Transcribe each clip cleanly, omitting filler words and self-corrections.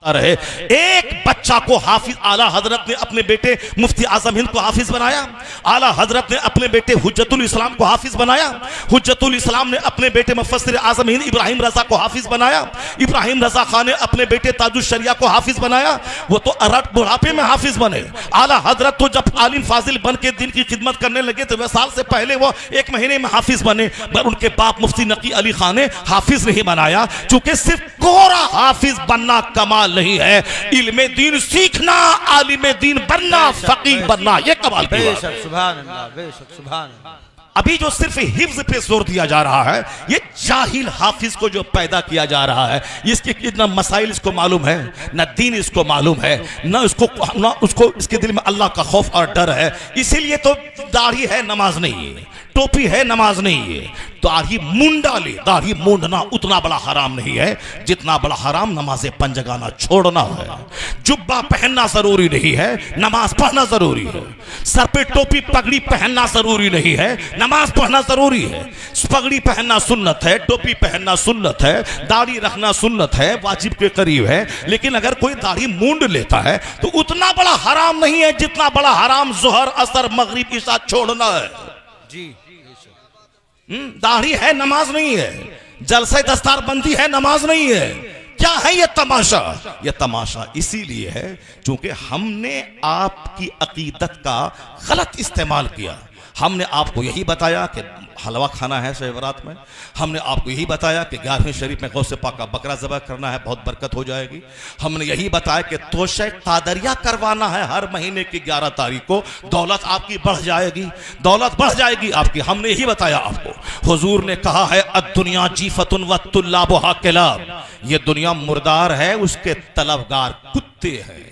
रहे। एक बच्चा को हाफिज आला हजरत ने अपने बेटे मुफ्ती आजम हिंद को हाफिज बनाया। आला हजरत ने अपने बेटे हुज्जतुल इस्लाम को हाफिज बनाया। हुज्जतुल इस्लाम ने अपने बेटे मुफस्सिर आजम हिंद इब्राहिम रजा को हाफिज बनाया। इब्राहिम रजा खान ने अपने बेटे ताजुश शरिया को हाफिज बनाया। वो तो अरब बुढ़ापे में हाफिज बने। आला हजरत तो जब आलिम फाजिल बन के दिन की खिदमत करने लगे तो साल से पहले वो 1 महीने में हाफिज बने। पर उनके बाप मुफ्ती नकी अली खान ने हाफिज नहीं बनाया, चूंकि सिर्फ कोरा हाफिज बनना कमाल नहीं है, इल्मे दीन सीखना, आलिम दीन बनना, फकीह बनना, ये कमाल की बात है। सुभान अल्लाह, बेशक सुभान अल्लाह। अभी जो सिर्फ हिफ्ज पे जोर दिया जा रहा है, ये जाहिल हाफिज को जो पैदा किया जा रहा है, इसके कितना मसाइल इसको मालूम है, न दीन इसको मालूम है, न उसको इसके दिल में अल्लाह का खौफ और डर है। इसीलिए तो दाढ़ी है नमाज नहीं है, टोपी है नमाज नहीं है। दाढ़ी मुंडा ले, दाढ़ी मुंडना उतना बड़ा हराम नहीं है जितना बड़ा हराम नमाज़े पंजगाना छोड़ना है। जुब्बा पहनना जरूरी नहीं है, नमाज पढ़ना जरूरी है। सर पे टोपी पगड़ी पहनना जरूरी नहीं है, नमाज पढ़ना जरूरी है। पगड़ी पहनना सुन्नत है, टोपी पहनना सुन्नत है, दाढ़ी रखना सुन्नत है, वाजिब के करीब है। लेकिन अगर कोई दाढ़ी मूंड लेता है तो उतना बड़ा हराम नहीं है जितना बड़ा हराम जोहर असर मगरिब इशा छोड़ना है। जी दाढ़ी है नमाज नहीं है, जलसे दस्तारबंदी है नमाज नहीं है। क्या है ये तमाशा? ये तमाशा इसीलिए है क्योंकि हमने आपकी अकीदत का गलत इस्तेमाल किया। हमने आपको यही बताया कि हलवा खाना है शब बारात में, हमने आपको यही बताया कि 11वीं शरीफ में गौसे पाक का बकरा ज़बह करना है, बहुत बरकत हो जाएगी। हमने यही बताया कि तोशे कादरिया करवाना है हर महीने की 11 तारीख को, दौलत आपकी बढ़ जाएगी, दौलत बढ़ जाएगी आपकी। हमने यही बताया आपको। हुजूर ने कहा है अद्दुनिया जीफतुन व तुल्लाबुहा किलाब, ये दुनिया मुर्दार है, उसके तलबगार कुत्ते हैं।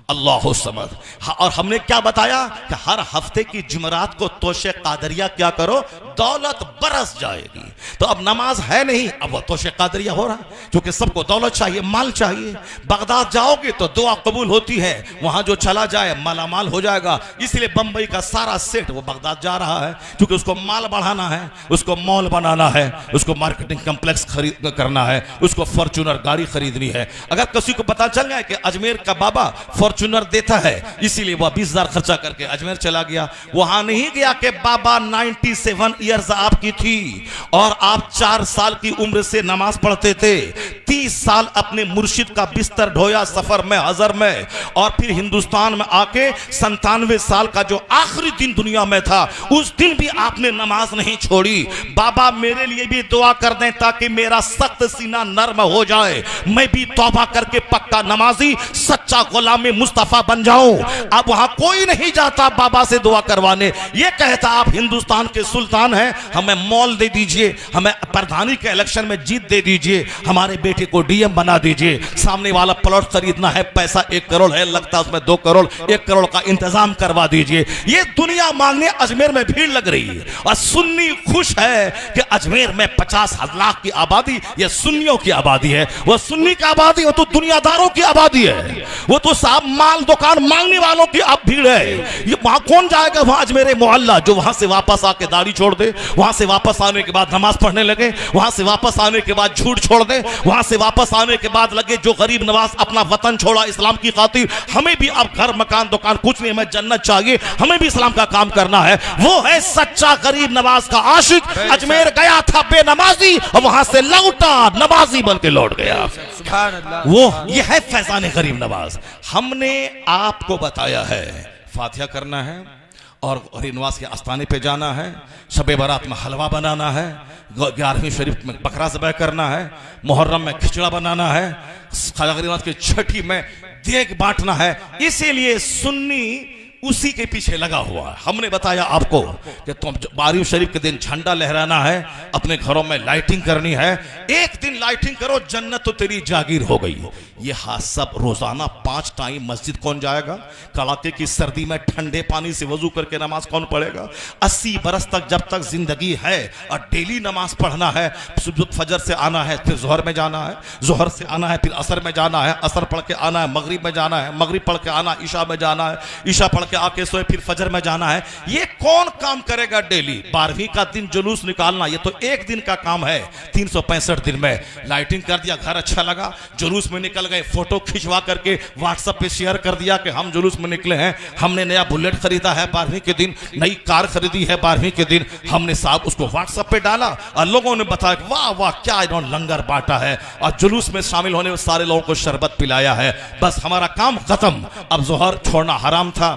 अल्लाह समद। और हमने क्या बताया कि हर हफ्ते की जुमरात को तोशे कादरिया क्या करो, दौलत बरस जाएगी। तो अब नमाज है नहीं, अब वो तोशे कादरिया हो रहा, क्योंकि सबको दौलत चाहिए, माल चाहिए। बगदाद जाओगे तो दुआ कबूल होती है, वहां जो चला जाए मालामाल हो जाएगा। इसलिए बंबई का सारा सेट वो बगदाद जा रहा है, क्योंकि उसको माल बढ़ाना है, उसको मॉल बनाना है, उसको मार्केटिंग कम्प्लेक्स खरीद करना है, उसको फॉर्च्यूनर गाड़ी खरीदनी है। अगर किसी को पता चल गया कि अजमेर का बाबा फॉर्च्यूनर देता है, इसीलिए वह 20,000 खर्चा करके अजमेर चला गया। वहां नहीं गया कि बाबा 97 ईयर्स आपकी थी और आप 4 साल की उम्र से नमाज पढ़ते थे, 30 साल अपने मुर्शिद का बिस्तर ढोया सफर में, हजर में, और फिर हिंदुस्तान में आके 97 साल का जो आखिरी दिन दुनिया में था, उस दिन भी आपने नमाज नहीं छोड़ी। बाबा मेरे लिए भी दुआ कर दें ताकि मेरा सख्त सीना नर्म हो जाए, मैं भी तौबा करके पक्का नमाजी सच्चा गुलाम मुस्तफा बन जाऊं। अब वहां कोई नहीं जाता बाबा से दुआ करवाने, ये कहता आप हिंदुस्तान के सुल्तान हैं, हमें मॉल दे दीजिए, हमें प्रधानी के इलेक्शन में जीत दे दीजिए, हमारे बेटे को डीएम बना दीजिए, सामने वाला प्लॉट खरीदना है, पैसा 1 करोड़ है, लगता है उसमें 2 करोड़, 1 करोड़ का इंतजाम करवा दीजिए। ये दुनिया मांगने अजमेर में भीड़ लग रही है। और सुन्नी खुश है कि अजमेर में 50 लाख की आबादी, ये सुन्नियों की आबादी है। वह सुन्नी की आबादी, वो तो दुनियादारों की आबादी है, वो तो साहब माल दुकान मांगने वालों की अब भीड़ है। ये वहां कौन जाएगा? वहां अजमेर मोहल्ला जो वहां से वापस आके दाढ़ी छोड़ दे, वहां से वापस आने के बाद नमाज पढ़ने लगे, वहां से वापस आने के बाद झूठ छोड़ दे, वहां से वापस आने के बाद लगे जो गरीब नवाज अपना वतन छोड़ा इस्लाम की खातिर, हमें भी अब घर मकान दुकान कुछ नहीं, हमें जन्नत चाहिए, हमें भी इस्लाम का काम करना है। वो है सच्चा गरीब नवाज का आशिक। अजमेर गया था बेनमाजी और वहां से लौटा नमाजी बन के लौट गया। वो ये है फैजान गरीब नवाज। हमने आपको बताया है फातिहा करना है और नवाज के आस्थाने पे जाना है, शब बारात में हलवा बनाना है, 11वीं शरीफ में बकरा ज़बह करना है, मुहर्रम में खिचड़ा बनाना है, ख्वाजा गरीब के छठी में देग बांटना है। इसीलिए सुन्नी उसी के पीछे लगा हुआ है। हमने बताया आपको कि तुम 12वीं शरीफ के दिन झंडा लहराना है, अपने घरों में लाइटिंग करनी है, एक दिन लाइटिंग करो जन्नत तो तेरी जागीर हो गई। ये हाथ सब रोजाना 5 टाइम मस्जिद कौन जाएगा? कड़ाके की सर्दी में ठंडे पानी से वजू करके नमाज कौन पढ़ेगा? 80 बरस तक जब तक जिंदगी है और डेली नमाज पढ़ना है, फजर से आना है, फिर जोहर में जाना है, जोहर से आना है, फिर असर में जाना है, असर पढ़ के आना है, मगरिब में जाना है, मगरिब पढ़ के आना, ईशा में जाना है, ईशा पढ़ के आके सोए, फिर फजर में जाना है। ये कौन काम करेगा डेली? 12वीं का दिन जुलूस निकालना ये तो एक दिन का काम है, 365 दिन में। लाइटिंग कर दिया, घर अच्छा लगा, जुलूस में निकल गए, फोटो खिंचवा करके व्हाट्सएप पे शेयर कर दिया कि हम जुलूस में निकले हैं, हमने नया बुलेट खरीदा है 12वीं के दिन, नई कार खरीदी है 12वीं के दिन। हमने साहब उसको व्हाट्सएप पे डाला और लोगों ने बताया वाह वाह क्या इन्होंने लंगर बांटा है, और जुलूस में शामिल होने में सारे लोगों को शरबत पिलाया है। बस हमारा काम खत्म। अब जोहर छोड़ना हराम था,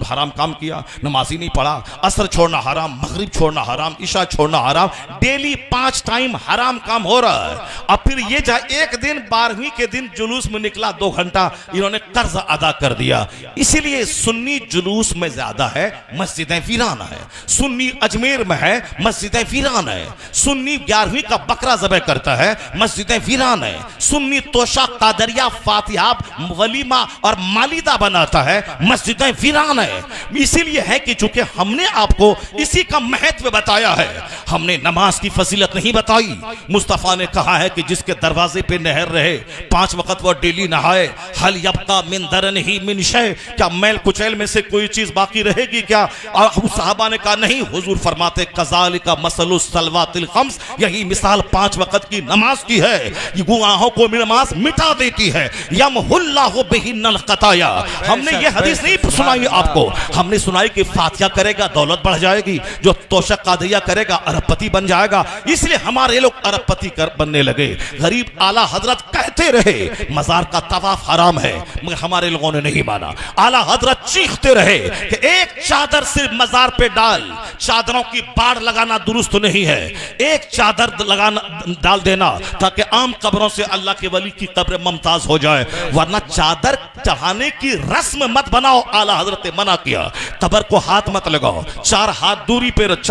हराम काम किया, नमाजी नहीं पढ़ा, असर छोड़ना हराम, मगरिब छोड़ना हराम, ईशा छोड़ना हराम, डेली 5 टाइम हराम काम हो रहा है। अब फिर ये एक दिन 12वीं के दिन जुलूस में निकला, 2 घंटा इन्होंने कर्ज अदा कर दिया। इसीलिए सुन्नी जुलूस में ज्यादा है, मस्जिदें वीरान है। सुन्नी अजमेर में है, मस्जिदें वीरान है। सुन्नी 11वीं का बकरा ज़बह करता है, मस्जिदें वीरान है। सुन्नी तोशा, कादरिया, फातिहा, वलीमा और मालिदा बनाता है, मस्जिदें वीरान है। इसीलिए है कि चूंकि हमने आपको इसी का महत्व बताया है, हमने नमाज की फजीलत नहीं बताई। मुस्तफा ने कहा है कि जिसके दरवाजे पे नहर रहे, 5 वक्त वो डेली नहाए, हल यब्का मिन दरन ही मिन शै, क्या मैल कुचैल में से कोई चीज बाकी रहेगी क्या? और साहबा ने कहा नहीं, हुजूर फरमाते कज़ालिका मसलुस सलवातिल खम्स, यही मिसाल 5 वक्त की नमाज की है। ये गुनाहों को नमाज मिटा देती है। यमहुल्लाहु बिहिन्नल खताया। हमने ये हदीस नहीं सुनाई आपको, हमने सुनाई कि फातिहा करेगा दौलत बढ़ जाएगी, जो तोशक कादिया करेगा अरबपति बन जाएगा। इसलिए हमारे लोग अरबपति बनने लगे। गरीब आला हजरत कहते रहे मजार का तवाफ हराम है, मगर हमारे लोगों ने नहीं माना। आला हजरत चीखते रहे कि एक चादर सिर्फ मजार पे डाल, चादरों की बाढ़ लगाना दुरुस्त नहीं है। एक चादर लगाना डाल देना ताकि आम कब्रों से अल्लाह के वली की कब्र मुमताज हो जाए, वरना चादर चढ़ाने की रस्म मत बनाओ। आला हजरत ने मना किया। कब्र को हाथ मत लगाओ, 4 हाथ दूरी पे रहो,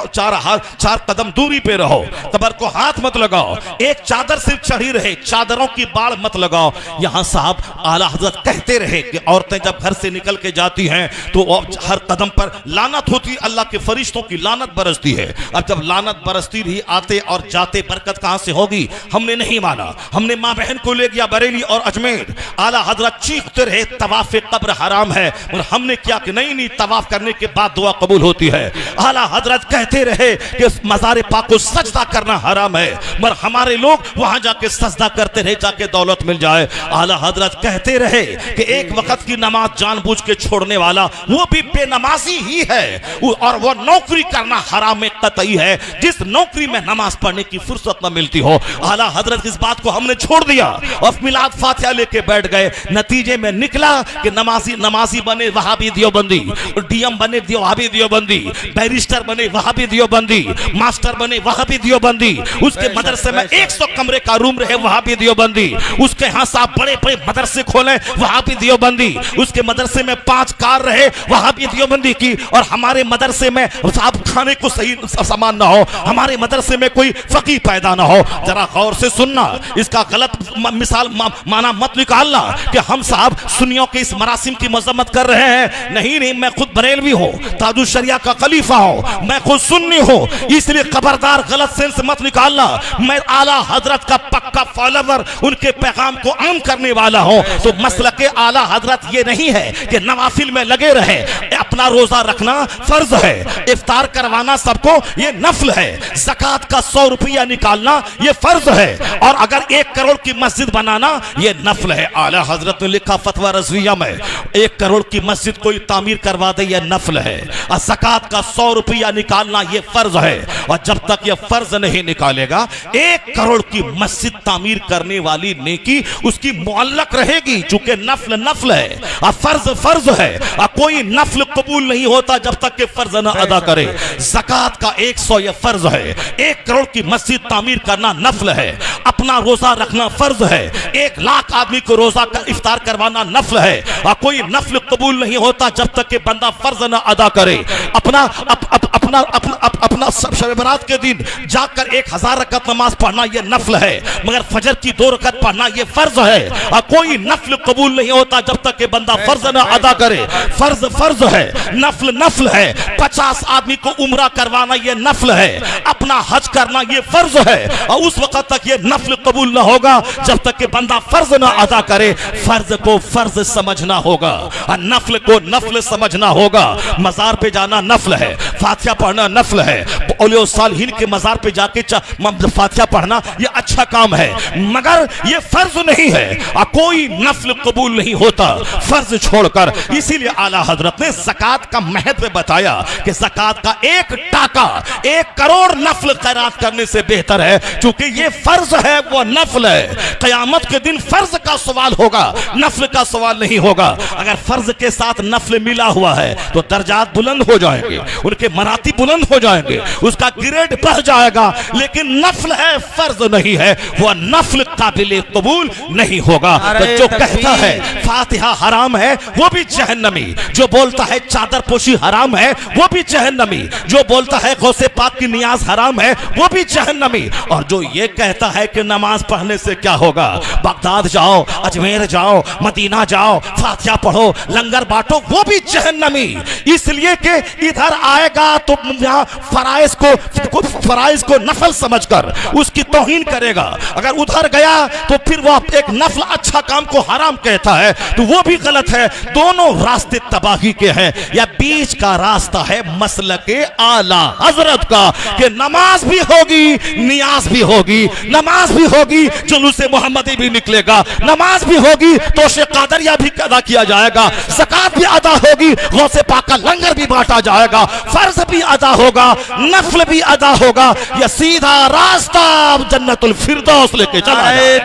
4 कदम दूरी पे रहो, कब्र को हाथ मत लगाओ। एक चादर सिर्फ चढ़ी रहे, चादरों की बाढ़ मत लगाओ। यहां साहब आला हजरत कहते रहे कि औरतें जब घर से निकल के जाती हैं तो हर कदम पर लानत होती, अल्लाह के फरिश्तों की लानत बरसती है। अब जब लानत बरसती रही, आते और जाते बरकत कहां से होगी? हमने नहीं माना। हमने मां बहन को ले गया बरेली और अजमेर। आला हजरत चीखते रहे तवाफ कब्र हराम है, और हमने क्या कि नहीं नहीं, तवाफ करने के बाद दुआ कबूल होती है। आला हजरत कहते रहे कि मज़ार पाक को सजदा करना हराम है, मगर हमारे लोग वहां जाके सजदा करते रहे जाके दौलत मिल जाए। आला हजरत कहते रहे कि एक वक्त की नमाज जानबूझ के छोड़ने वाला वो भी बेनमाजी ही है, और वो नौकरी करना हराम में कतई है जिस नौकरी में नमाज पढ़ने की फुर्सत न मिलती हो। आला हजरत इस बात को हमने छोड़ दिया और मिलाद फातिहा लेके बैठ गए। नतीजे में निकला कि नमाजी बने वहाबी दियोबंदी, डीएम बने वहाबी दियोबंदी, बैरिस्टर बने वहाबी दियोबंदी, मास्टर बने वहाबी दियोबंदी, उसके मदरसे में 100 कमरे का रूम रहे वहाबी दियोबंदी, उसके यहाँ साहब बड़े बड़े मदरसे खोले वहाबी दियोबंदी, उसके मदरसे में 5 कार रहे वहाबी दियोबंदी की, और हमारे मदरसे में साहब खाने को सही सामान ना हो, हमारे मदरसे में कोई फकीह पैदा ना हो। जरा गौर से सुनना, इसका गलत मिसाल माना मत निकालना कि हम साहब सुन्नियों के इस मरासिम की मजम्मत कर रहे हैं। नहीं नहीं, मैं खुद बरेलवी हूँ, ताजुल शरिया का खलीफा हूँ, मैं खुद सुन्नी हूँ, इसलिए खबरदार गलत सेंस मत निकालना। मैं आला हजरत का पक्का फॉलोवर, उनके पैगाम को आम करने वाला हूँ। तो मसला के आला हजरत ये नहीं है कि नवाफिल में लगे रहे, अपना रोजा रखना फर्ज है, इफ्तार करवाना सबको ये नफल है, ज़कात का 100 रुपया निकालना ये फर्ज है, और अगर 1 करोड़ की मस्जिद बनाना ये नफल है। आला हजरत ने लिखा फतवा रज़विया में, 1 करोड़ की मस्जिद कोई तामीर करवा दे ये नफल है, और ज़कात का 100 रुपया निकालना ये फर्ज है। और जब तक ये फर्ज नहीं निकालेगा, 1 करोड़ की मस्जिद तामीर करने वाली नेकी उसकी मुअल्लक रहेगी, चूंकि नफल नफल है और फर्ज फर्ज है, और कोई नफल कबूल नहीं होता जब तक के फर्ज न अदा करे। ज़कात का 100 ये फर्ज है, 1 करोड़ की मस्जिद तामीर करना नफल है, अपना रोजा रखना फर्ज है, 1 लाख आदमी को रोजा का इफ्तार करवाना नफल है, और कोई नफल कबूल नहीं होता जब तक के बंदा फर्ज न अदा करे। अपना अपना शब बरात के दिन जाकर 1000 रकअत नमाज पढ़ना ये नफल है, मगर फजर की 2 रकअत पढ़ना ये फर्ज है। और कोई नफल कबूल नहीं होता जब तक कि बंदा फर्ज ना अदा करे। फर्ज फर्ज है, नफल नफल है। 50 आदमी को उम्रा करवाना ये नफल है, अपना हज करना ये फर्ज है। और उस वक्त तक ये नफल कबूल ना होगा जब तक कि बंदा फर्ज ना अदा करे। फर्ज को फर्ज समझना होगा और नफल को नफल समझना होगा। मजार पे जाना नफल है, फातिहा पढ़ना नफल है। औलिया सालिहीन के मजार पे जाके फातिहा पढ़ना ये अच्छा काम है, मगर ये फर्ज नहीं है। और कोई नफल कबूल नहीं होता फर्ज छोड़कर। इसीलिए आला हजरत ने ज़कात का महत्व बताया कि ज़कात का 1 टाका 1 करोड़ नफल खैरात करने से बेहतर है, क्योंकि ये फर्ज है, वो नफल है। क़यामत के दिन फर्ज का सवाल होगा, नफल का सवाल नहीं होगा। अगर फर्ज के साथ नफल मिला हुआ है तो दर्जात बुलंद हो जाएंगे, उनके मराती बुलंद हो जाएंगे, उसका ग्रेड बढ़ जाएगा। लेकिन नफल है, फर्ज नहीं है, वह नफल काबिल कबूल नहीं होगा। तो जो कहता है फातिहा हराम है वो भी जहन्नमी, जो बोलता है चादर पोशी हराम है वो भी जहन्नमी, जो बोलता है गौसे पाक की नियाज हराम है वो भी जहन्नमी। और जो ये कहता है कि नमाज पढ़ने से क्या होगा, बगदाद जाओ, अजमेर जाओ, मदीना जाओ, फातिहा पढ़ो, लंगर बांटो, वो भी जहन्नमी। इसलिए कि इधर आएगा तो यहाँ फराइज को नफल समझकर उसकी तौहीन करेगा। अगर उधर गया तो फिर वो एक नफल अच्छा काम को हराम कहता है, तो वो भी गलत है। दोनों रास्ते तबाही के हैं। या बीच का रास्ता है मसलके आला हजरत का, कि नमाज भी होगी, नियाज भी होगी, नमाज भी होगी, जुलूसे मोहम्मदी भी निकलेगा, नमाज भी होगी तो शे कादरिया भी अदा किया जाएगा, ज़कात भी अदा होगी, गौसे पाक का लंगर भी बांटा जाएगा, फर्ज भी अदा होगा, नफल भी अदा होगा। यह सीधा रास्ता जन्नतुल फिरदौस लेके चला है।